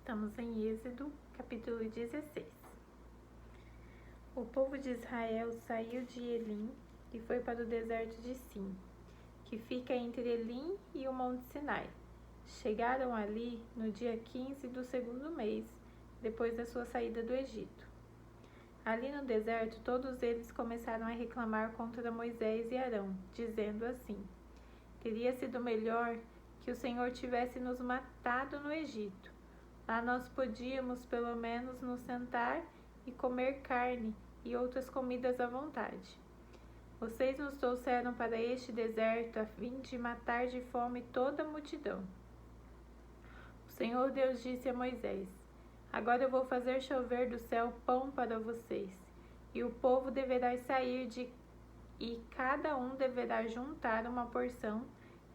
Estamos em Êxodo, capítulo 16. O povo de Israel saiu de Elim e foi para o deserto de Sim, que fica entre Elim e o Monte Sinai. Chegaram ali no dia 15 do segundo mês, depois da sua saída do Egito. Ali no deserto, todos eles começaram a reclamar contra Moisés e Arão, dizendo assim: teria sido melhor que o Senhor tivesse nos matado no Egito. Lá nós podíamos pelo menos nos sentar e comer carne e outras comidas à vontade. Vocês nos trouxeram para este deserto a fim de matar de fome toda a multidão. O Senhor Deus disse a Moisés: agora eu vou fazer chover do céu pão para vocês, e o povo deverá sair e cada um deverá juntar uma porção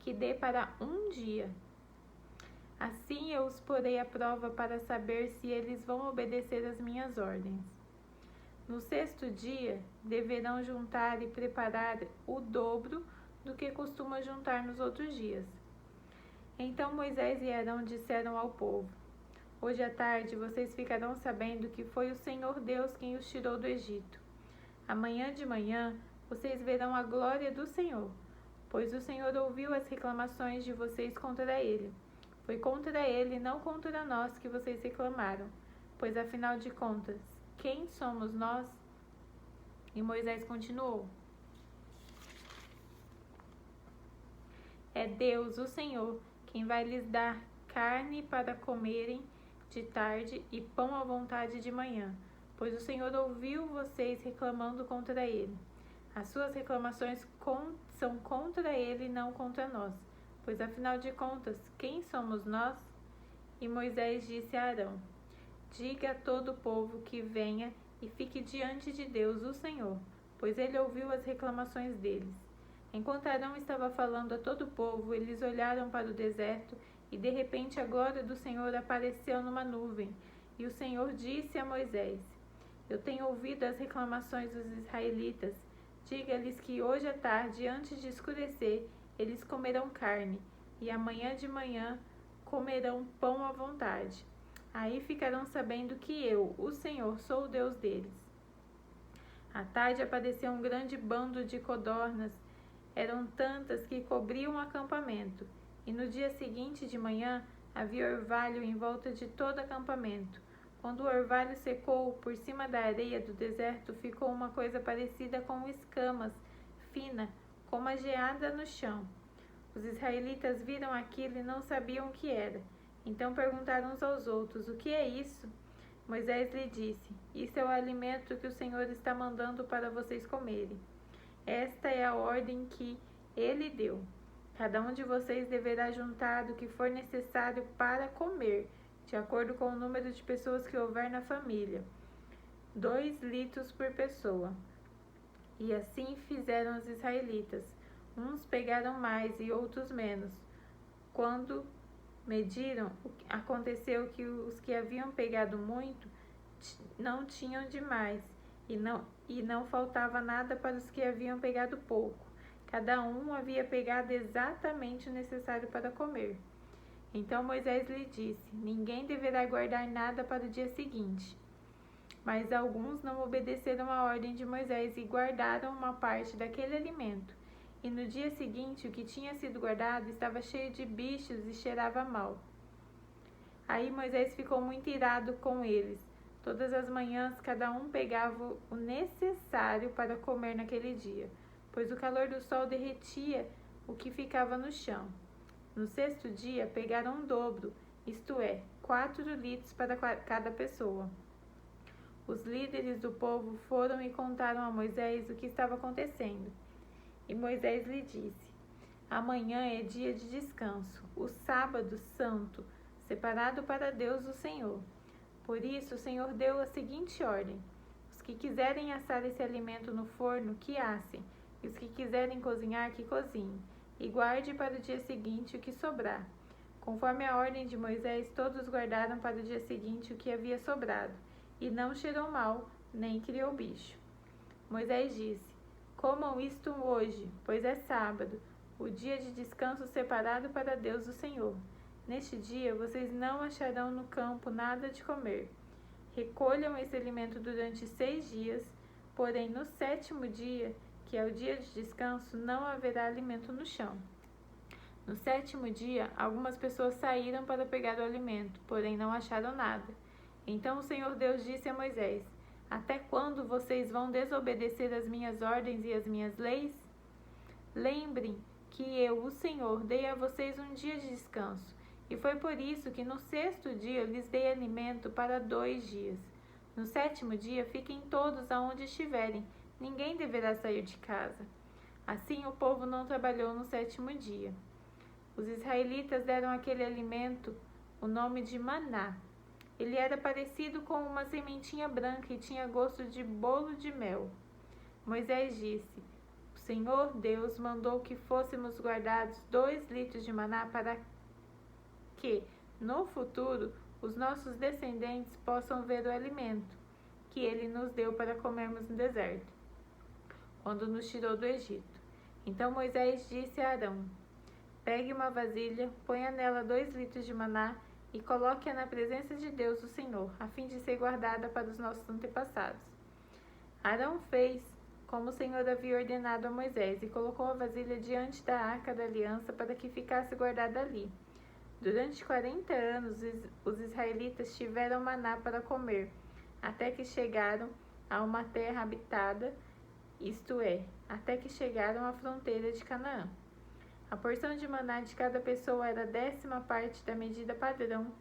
que dê para um dia. Assim eu os porei à prova para saber se eles vão obedecer às minhas ordens. No sexto dia, deverão juntar e preparar o dobro do que costuma juntar nos outros dias. Então Moisés e Arão disseram ao povo: hoje à tarde vocês ficarão sabendo que foi o Senhor Deus quem os tirou do Egito. Amanhã de manhã vocês verão a glória do Senhor, pois o Senhor ouviu as reclamações de vocês contra ele. Foi contra ele, não contra nós, que vocês reclamaram, pois afinal de contas, quem somos nós? E Moisés continuou: é Deus, o Senhor, quem vai lhes dar carne para comerem de tarde e pão à vontade de manhã, pois o Senhor ouviu vocês reclamando contra ele. As suas reclamações são contra ele e não contra nós, pois afinal de contas, quem somos nós? E Moisés disse a Arão: diga a todo o povo que venha e fique diante de Deus, o Senhor, pois ele ouviu as reclamações deles. Enquanto Arão estava falando a todo o povo, eles olharam para o deserto e de repente a glória do Senhor apareceu numa nuvem. E o Senhor disse a Moisés: eu tenho ouvido as reclamações dos israelitas. Diga-lhes que hoje à tarde, antes de escurecer, eles comerão carne, e amanhã de manhã comerão pão à vontade. Aí ficarão sabendo que eu, o Senhor, sou o Deus deles. À tarde apareceu um grande bando de codornas. Eram tantas que cobriam o acampamento. E no dia seguinte de manhã havia orvalho em volta de todo o acampamento. Quando o orvalho secou, por cima da areia do deserto ficou uma coisa parecida com escamas, fina, como a geada no chão. Os israelitas viram aquilo e não sabiam o que era. Então perguntaram uns aos outros: o que é isso? Moisés lhe disse: isso é o alimento que o Senhor está mandando para vocês comerem. Esta é a ordem que ele deu. Cada um de vocês deverá juntar o que for necessário para comer, de acordo com o número de pessoas que houver na família, 2 litros por pessoa. E assim fizeram os israelitas. Uns pegaram mais e outros menos. Quando mediram, aconteceu que os que haviam pegado muito não tinham demais, e não faltava nada para os que haviam pegado pouco. Cada um havia pegado exatamente o necessário para comer. Então Moisés lhe disse: ninguém deverá guardar nada para o dia seguinte. Mas alguns não obedeceram à ordem de Moisés e guardaram uma parte daquele alimento. E no dia seguinte, o que tinha sido guardado estava cheio de bichos e cheirava mal. Aí Moisés ficou muito irado com eles. Todas as manhãs, cada um pegava o necessário para comer naquele dia, pois o calor do sol derretia o que ficava no chão. No sexto dia, pegaram o dobro, isto é, 4 litros para cada pessoa. Os líderes do povo foram e contaram a Moisés o que estava acontecendo. E Moisés lhe disse: amanhã é dia de descanso, o sábado santo, separado para Deus o Senhor. Por isso o Senhor deu a seguinte ordem: os que quiserem assar esse alimento no forno, que assem, e os que quiserem cozinhar, que cozinhem, e guarde para o dia seguinte o que sobrar. Conforme a ordem de Moisés, todos guardaram para o dia seguinte o que havia sobrado, e não cheirou mal, nem criou bicho. Moisés disse: comam isto hoje, pois é sábado, o dia de descanso separado para Deus o Senhor. Neste dia vocês não acharão no campo nada de comer. Recolham esse alimento durante 6 dias, porém no 7º dia, que é o dia de descanso, não haverá alimento no chão. No 7º dia, algumas pessoas saíram para pegar o alimento, porém não acharam nada. Então o Senhor Deus disse a Moisés: Até quando vocês vão desobedecer as minhas ordens e as minhas leis? Lembrem que eu, o Senhor, dei a vocês um dia de descanso, e foi por isso que no 6º dia eu lhes dei alimento para 2 dias. No 7º dia fiquem todos aonde estiverem, ninguém deverá sair de casa. Assim o povo não trabalhou no 7º dia. Os israelitas deram àquele alimento o nome de maná. Ele era parecido com uma sementinha branca e tinha gosto de bolo de mel. Moisés disse: O Senhor Deus mandou que fôssemos guardados 2 litros de maná para que, no futuro, os nossos descendentes possam ver o alimento que ele nos deu para comermos no deserto, quando nos tirou do Egito. Então Moisés disse a Arão: Pegue uma vasilha, ponha nela 2 litros de maná e coloque-a na presença de Deus, o Senhor, a fim de ser guardada para os nossos antepassados. Arão fez como o Senhor havia ordenado a Moisés e colocou a vasilha diante da arca da aliança para que ficasse guardada ali. Durante 40 anos, os israelitas tiveram maná para comer, até que chegaram a uma terra habitada, isto é, até que chegaram à fronteira de Canaã. A porção de maná de cada pessoa era a 10ª parte da medida padrão,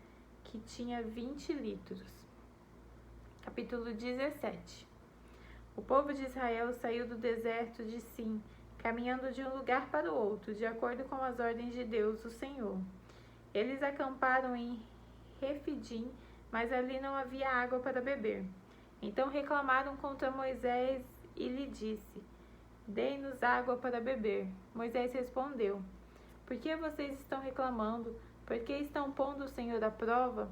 que tinha 20 litros. Capítulo 17. O povo de Israel saiu do deserto de Sim, caminhando de um lugar para o outro, de acordo com as ordens de Deus, o Senhor. Eles acamparam em Refidim, mas ali não havia água para beber. Então reclamaram contra Moisés e lhe disse: Dê-nos água para beber. Moisés respondeu: Por que vocês estão reclamando? Por que estão pondo o Senhor à prova?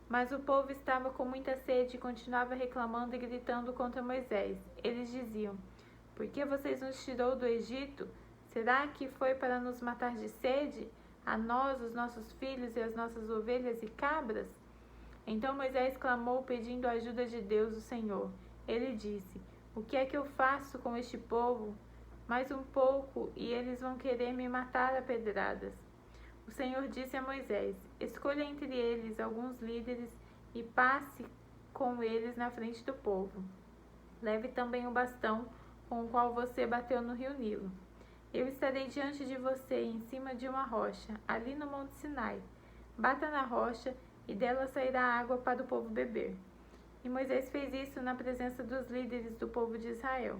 Mas o povo estava com muita sede e continuava reclamando e gritando contra Moisés. Eles diziam: Por que vocês nos tirou do Egito? Será que foi para nos matar de sede? A nós, os nossos filhos e as nossas ovelhas e cabras? Então Moisés clamou pedindo a ajuda de Deus, o Senhor. Ele disse: O que é que eu faço com este povo? Mais um pouco e eles vão querer me matar a pedradas. O Senhor disse a Moisés: Escolha entre eles alguns líderes e passe com eles na frente do povo. Leve também o bastão com o qual você bateu no rio Nilo. Eu estarei diante de você em cima de uma rocha, ali no Monte Sinai. Bata na rocha e dela sairá água para o povo beber. E Moisés fez isso na presença dos líderes do povo de Israel.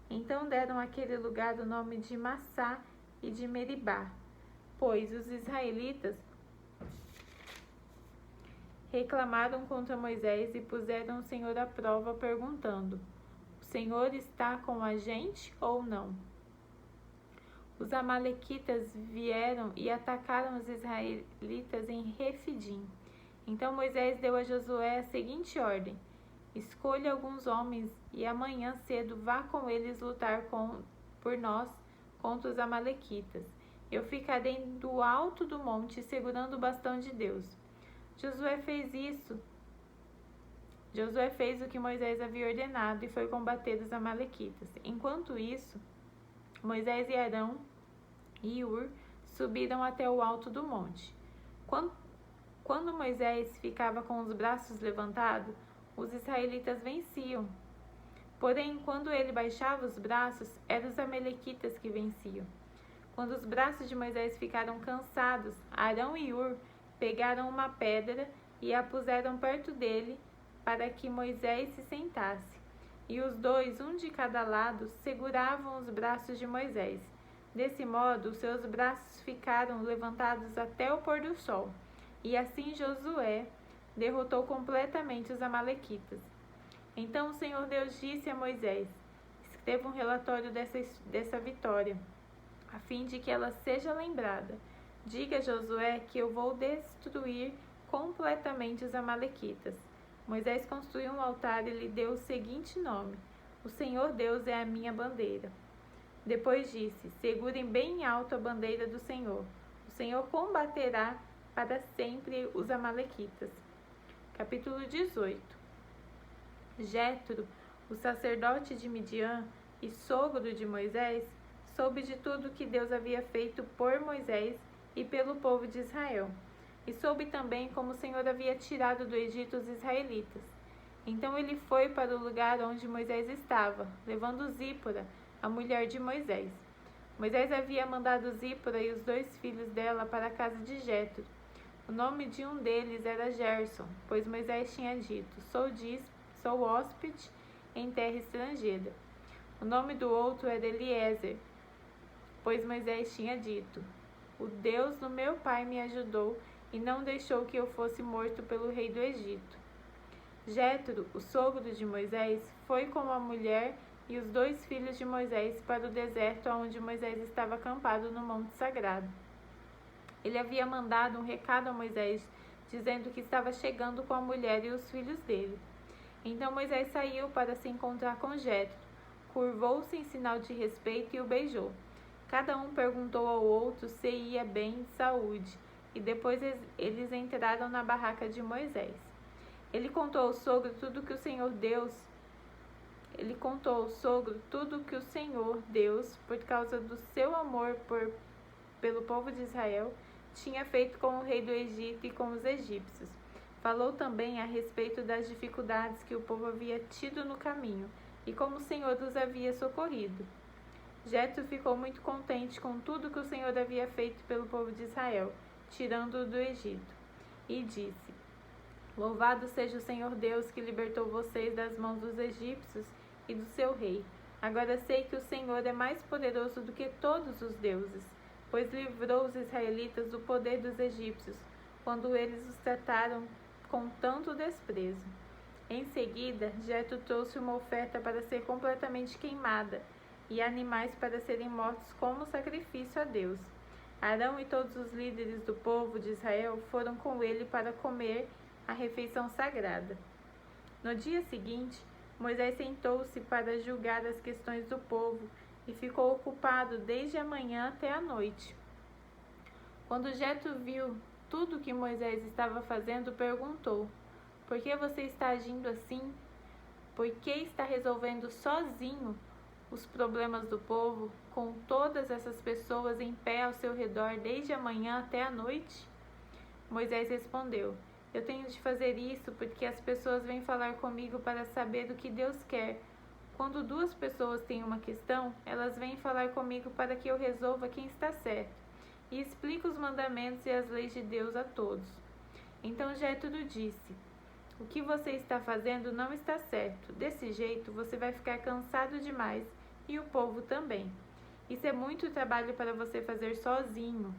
Então deram àquele lugar o nome de Massá e de Meribá, pois os israelitas reclamaram contra Moisés e puseram o Senhor à prova, perguntando: O Senhor está com a gente ou não? Os amalequitas vieram e atacaram os israelitas em Refidim. Então Moisés deu a Josué a seguinte ordem: Escolha alguns homens e amanhã cedo vá com eles lutar por nós contra os amalequitas. Eu ficarei do alto do monte segurando o bastão de Deus. Josué fez o que Moisés havia ordenado e foi combater os amalequitas. Enquanto isso, Moisés e Arão e Hur subiram até o alto do monte. Quando Moisés ficava com os braços levantados, os israelitas venciam. Porém, quando ele baixava os braços, eram os amalequitas que venciam. Quando os braços de Moisés ficaram cansados, Arão e Hur pegaram uma pedra e a puseram perto dele para que Moisés se sentasse. E os dois, um de cada lado, seguravam os braços de Moisés. Desse modo, os seus braços ficaram levantados até o pôr do sol. E assim Josué derrotou completamente os amalequitas. Então o Senhor Deus disse a Moisés: Escreva um relatório dessa vitória, a fim de que ela seja lembrada. Diga a Josué que eu vou destruir completamente os amalequitas. Moisés construiu um altar e lhe deu o seguinte nome: O Senhor Deus é a minha bandeira. Depois disse: Segurem bem alto a bandeira do Senhor. O Senhor combaterá para sempre os amalequitas. Capítulo 18. Jétro, o sacerdote de Midian e sogro de Moisés, soube de tudo que Deus havia feito por Moisés e pelo povo de Israel, e soube também como o Senhor havia tirado do Egito os israelitas. Então ele foi para o lugar onde Moisés estava, levando Zípora, a mulher de Moisés. Moisés havia mandado Zípora e os 2 filhos dela para a casa de Jétro. O nome de um deles era Gerson, pois Moisés tinha dito: sou hóspede em terra estrangeira. O nome do outro era Eliezer, pois Moisés tinha dito: o Deus do meu pai me ajudou e não deixou que eu fosse morto pelo rei do Egito. Jétro, o sogro de Moisés, foi com a mulher e os 2 filhos de Moisés para o deserto onde Moisés estava acampado no monte sagrado. Ele havia mandado um recado a Moisés, dizendo que estava chegando com a mulher e os filhos dele. Então Moisés saiu para se encontrar com Jétro, curvou-se em sinal de respeito e o beijou. Cada um perguntou ao outro se ia bem de saúde, e depois eles entraram na barraca de Moisés. Ele contou ao sogro tudo que o Senhor Deus, por causa do seu amor pelo povo de Israel, tinha feito com o rei do Egito e com os egípcios. Falou também a respeito das dificuldades que o povo havia tido no caminho e como o Senhor os havia socorrido. Jétro ficou muito contente com tudo que o Senhor havia feito pelo povo de Israel, tirando-o do Egito, e disse: Louvado seja o Senhor Deus que libertou vocês das mãos dos egípcios e do seu rei. Agora sei que o Senhor é mais poderoso do que todos os deuses, pois livrou os israelitas do poder dos egípcios, quando eles os trataram com tanto desprezo. Em seguida, Jétro trouxe uma oferta para ser completamente queimada e animais para serem mortos como sacrifício a Deus. Arão e todos os líderes do povo de Israel foram com ele para comer a refeição sagrada. No dia seguinte, Moisés sentou-se para julgar as questões do povo e ficou ocupado desde a manhã até a noite. Quando Jétro viu tudo o que Moisés estava fazendo, perguntou: Por que você está agindo assim? Por que está resolvendo sozinho os problemas do povo, com todas essas pessoas em pé ao seu redor desde a manhã até a noite? Moisés respondeu: Eu tenho de fazer isso porque as pessoas vêm falar comigo para saber o que Deus quer. Quando 2 pessoas têm uma questão, elas vêm falar comigo para que eu resolva quem está certo e explique os mandamentos e as leis de Deus a todos. Então Jétro disse: O que você está fazendo não está certo. Desse jeito, você vai ficar cansado demais e o povo também. Isso é muito trabalho para você fazer sozinho.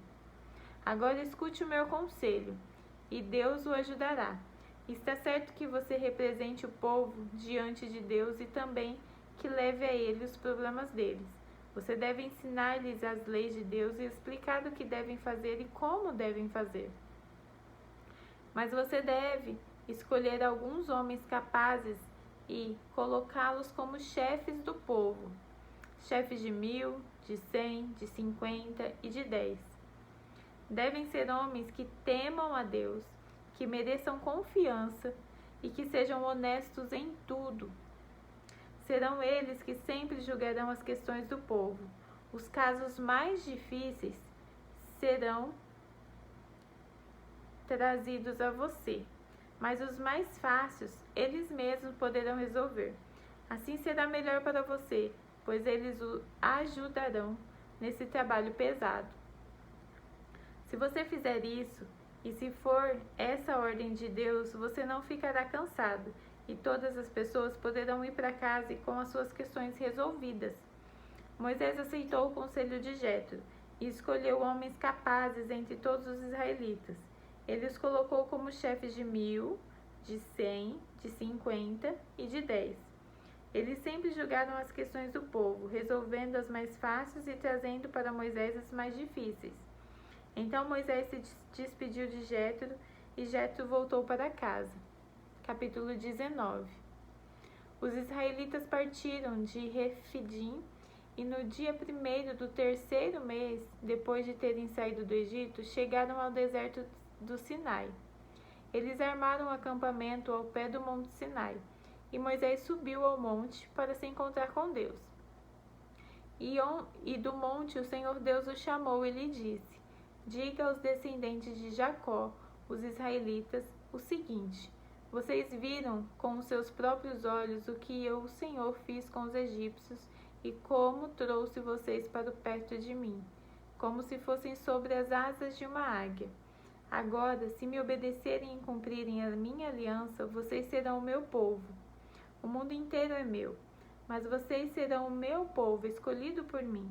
Agora escute o meu conselho, e Deus o ajudará. Está certo que você represente o povo diante de Deus e também que leve a ele os problemas deles. Você deve ensinar-lhes as leis de Deus e explicar o que devem fazer e como devem fazer. Mas você deve escolher alguns homens capazes e colocá-los como chefes do povo. Chefes de 1.000, de 100, de 50 e de 10. Devem ser homens que temam a Deus, que mereçam confiança e que sejam honestos em tudo. Serão eles que sempre julgarão as questões do povo. Os casos mais difíceis serão trazidos a você, mas os mais fáceis eles mesmos poderão resolver. Assim será melhor para você, pois eles o ajudarão nesse trabalho pesado. Se você fizer isso, e se for essa ordem de Deus, você não ficará cansado, e todas as pessoas poderão ir para casa com as suas questões resolvidas. Moisés aceitou o conselho de Jétro e escolheu homens capazes entre todos os israelitas. Ele os colocou como chefes de 1.000, de 100, de 50 e de 10. Eles sempre julgaram as questões do povo, resolvendo as mais fáceis e trazendo para Moisés as mais difíceis. Então Moisés se despediu de Jétro e Jétro voltou para casa. Capítulo 19. Os israelitas partiram de Refidim e no dia 1º do 3º mês, depois de terem saído do Egito, chegaram ao deserto do Sinai. Eles armaram um acampamento ao pé do monte Sinai, e Moisés subiu ao monte para se encontrar com Deus. E do monte o Senhor Deus o chamou e lhe disse: Diga aos descendentes de Jacó, os israelitas, o seguinte: Vocês viram com os seus próprios olhos o que eu, o Senhor, fiz com os egípcios e como trouxe vocês para perto de mim, como se fossem sobre as asas de uma águia. Agora, se me obedecerem e cumprirem a minha aliança, vocês serão o meu povo. O mundo inteiro é meu, mas vocês serão o meu povo, escolhido por mim.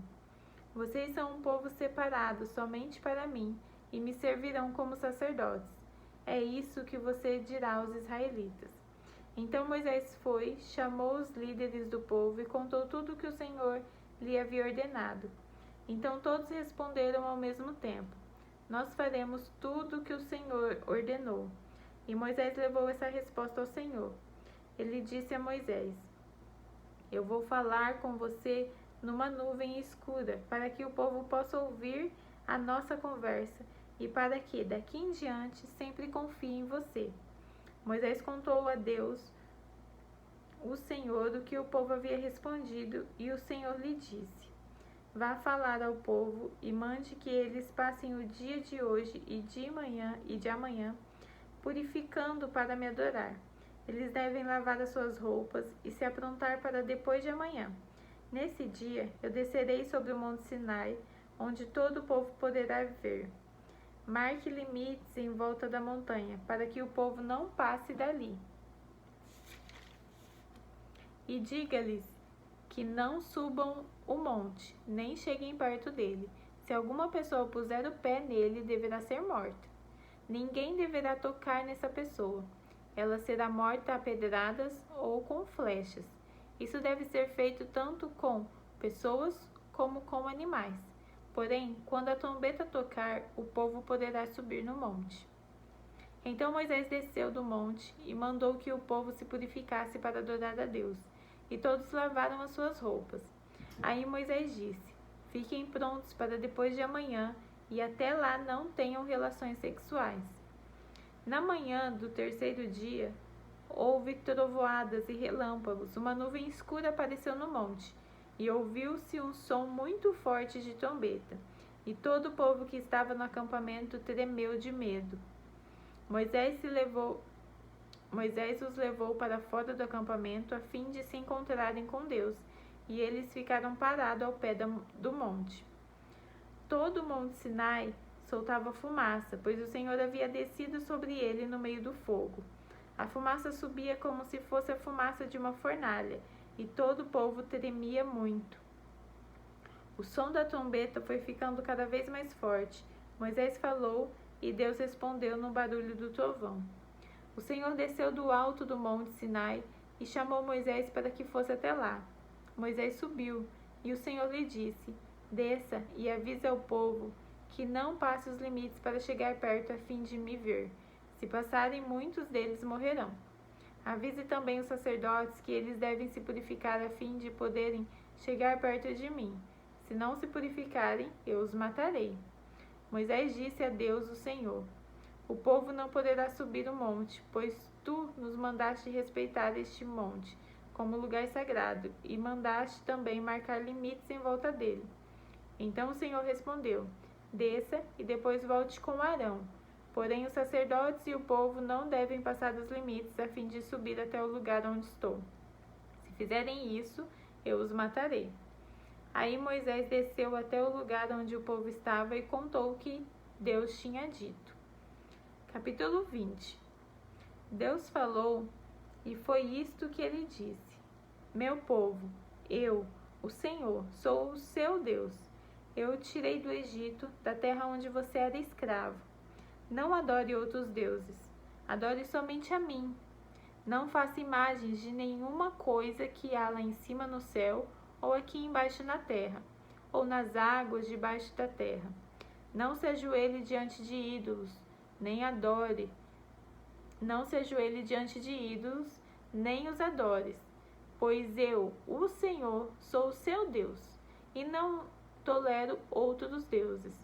Vocês são um povo separado somente para mim e me servirão como sacerdotes. É isso que você dirá aos israelitas. Então Moisés foi, chamou os líderes do povo e contou tudo o que o Senhor lhe havia ordenado. Então todos responderam ao mesmo tempo: Nós faremos tudo o que o Senhor ordenou. E Moisés levou essa resposta ao Senhor. Ele disse a Moisés: Eu vou falar com você numa nuvem escura, para que o povo possa ouvir a nossa conversa e para que, daqui em diante, sempre confie em você. Moisés contou a Deus, o Senhor, o que o povo havia respondido, e o Senhor lhe disse: Vá falar ao povo e mande que eles passem o dia de hoje e de amanhã purificando para me adorar. Eles devem lavar as suas roupas e se aprontar para depois de amanhã. Nesse dia, eu descerei sobre o monte Sinai, onde todo o povo poderá ver. Marque limites em volta da montanha, para que o povo não passe dali. E diga-lhes que não subam o monte, nem cheguem perto dele. Se alguma pessoa puser o pé nele, deverá ser morta. Ninguém deverá tocar nessa pessoa. Ela será morta a pedradas ou com flechas. Isso deve ser feito tanto com pessoas como com animais. Porém, quando a trombeta tocar, o povo poderá subir no monte. Então Moisés desceu do monte e mandou que o povo se purificasse para adorar a Deus. E todos lavaram as suas roupas. Aí Moisés disse: Fiquem prontos para depois de amanhã e até lá não tenham relações sexuais. Na manhã do terceiro dia, houve trovoadas e relâmpagos, uma nuvem escura apareceu no monte, e ouviu-se um som muito forte de trombeta, e todo o povo que estava no acampamento tremeu de medo. Moisés os levou para fora do acampamento a fim de se encontrarem com Deus, e eles ficaram parados ao pé do monte. Todo o monte Sinai soltava fumaça, pois o Senhor havia descido sobre ele no meio do fogo. A fumaça subia como se fosse a fumaça de uma fornalha, e todo o povo tremia muito. O som da trombeta foi ficando cada vez mais forte. Moisés falou, e Deus respondeu no barulho do trovão. O Senhor desceu do alto do monte Sinai e chamou Moisés para que fosse até lá. Moisés subiu, e o Senhor lhe disse: Desça e avise ao povo que não passe os limites para chegar perto a fim de me ver. Se passarem, muitos deles morrerão. Avise também os sacerdotes que eles devem se purificar a fim de poderem chegar perto de mim. Se não se purificarem, eu os matarei. Moisés disse a Deus, o Senhor: O povo não poderá subir o monte, pois tu nos mandaste respeitar este monte como lugar sagrado, e mandaste também marcar limites em volta dele. Então o Senhor respondeu: Desça e depois volte com Arão. Porém, os sacerdotes e o povo não devem passar dos limites a fim de subir até o lugar onde estou. Se fizerem isso, eu os matarei. Aí Moisés desceu até o lugar onde o povo estava e contou o que Deus tinha dito. Capítulo 20. Deus falou, e foi isto que ele disse: Meu povo, eu, o Senhor, sou o seu Deus. Eu o tirei do Egito, da terra onde você era escravo. Não adore outros deuses. Adore somente a mim. Não faça imagens de nenhuma coisa que há lá em cima no céu, ou aqui embaixo na terra, ou nas águas debaixo da terra. Não se ajoelhe diante de ídolos, nem adore. Não se ajoelhe diante de ídolos, nem os adores. Pois eu, o Senhor, sou o seu Deus, e não tolero outros deuses.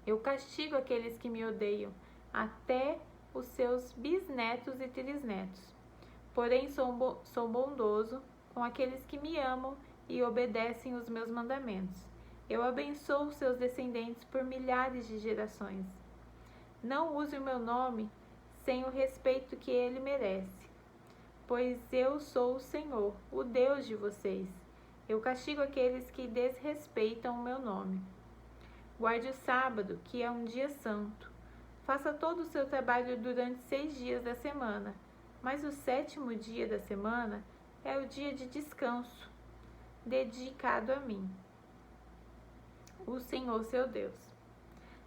Eu castigo aqueles que me odeiam, até os seus bisnetos e trisnetos. Porém, sou bondoso com aqueles que me amam e obedecem os meus mandamentos. Eu abençoo seus descendentes por milhares de gerações. Não use o meu nome sem o respeito que ele merece, pois eu sou o Senhor, o Deus de vocês. Eu castigo aqueles que desrespeitam o meu nome. Guarde o sábado, que é um dia santo. Faça todo o seu trabalho durante 6 dias da semana, mas o 7º dia da semana é o dia de descanso, dedicado a mim, o Senhor seu Deus.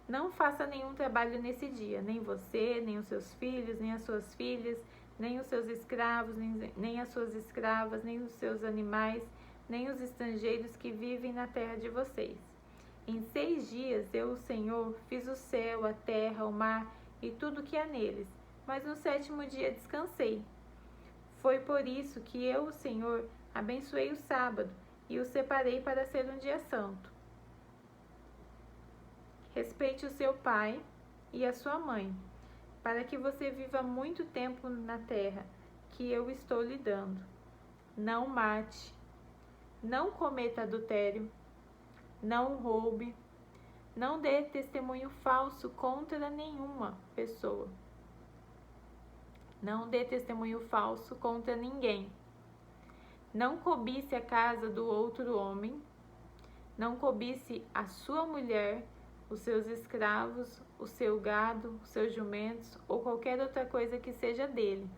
Não faça nenhum trabalho nesse dia, nem você, nem os seus filhos, nem as suas filhas, nem os seus escravos, nem as suas escravas, nem os seus animais, nem os estrangeiros que vivem na terra de vocês. Em 6 dias eu, o Senhor, fiz o céu, a terra, o mar e tudo que há neles, mas no 7º dia descansei. Foi por isso que eu, o Senhor, abençoei o sábado e o separei para ser um dia santo. Respeite o seu pai e a sua mãe, para que você viva muito tempo na terra que eu estou lhe dando. Não mate, não cometa adultério, não roube, não dê testemunho falso contra nenhuma pessoa. Não dê testemunho falso contra ninguém. Não cobice a casa do outro homem. Não cobice a sua mulher, os seus escravos, o seu gado, os seus jumentos ou qualquer outra coisa que seja dele.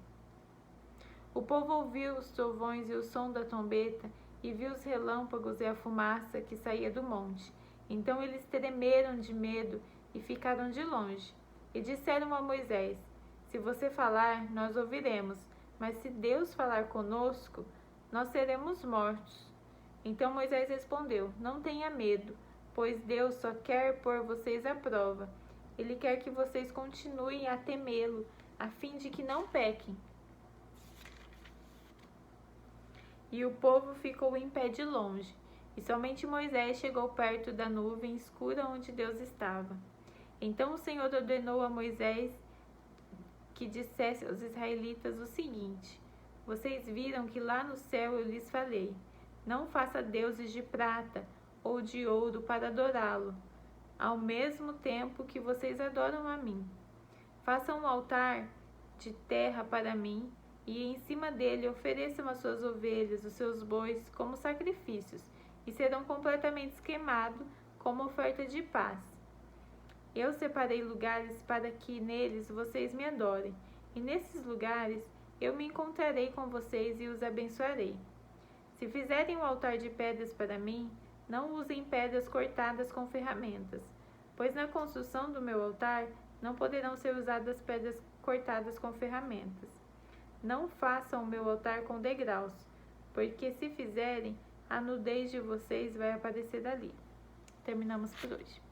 O povo ouviu os trovões e o som da trombeta e viu os relâmpagos e a fumaça que saía do monte. Então eles tremeram de medo e ficaram de longe. E disseram a Moisés: se você falar, nós ouviremos, mas se Deus falar conosco, nós seremos mortos. Então Moisés respondeu: não tenha medo, pois Deus só quer pôr vocês à prova. Ele quer que vocês continuem a temê-lo, a fim de que não pequem. E o povo ficou em pé de longe, e somente Moisés chegou perto da nuvem escura onde Deus estava. Então o Senhor ordenou a Moisés que dissesse aos israelitas o seguinte: vocês viram que lá no céu eu lhes falei, não faça deuses de prata ou de ouro para adorá-lo, ao mesmo tempo que vocês adoram a mim. Façam um altar de terra para mim, e em cima dele ofereçam as suas ovelhas, os seus bois, como sacrifícios, e serão completamente queimados como oferta de paz. Eu separei lugares para que neles vocês me adorem, e nesses lugares eu me encontrarei com vocês e os abençoarei. Se fizerem um altar de pedras para mim, não usem pedras cortadas com ferramentas, pois na construção do meu altar não poderão ser usadas pedras cortadas com ferramentas. Não façam o meu altar com degraus, porque se fizerem, a nudez de vocês vai aparecer ali. Terminamos por hoje.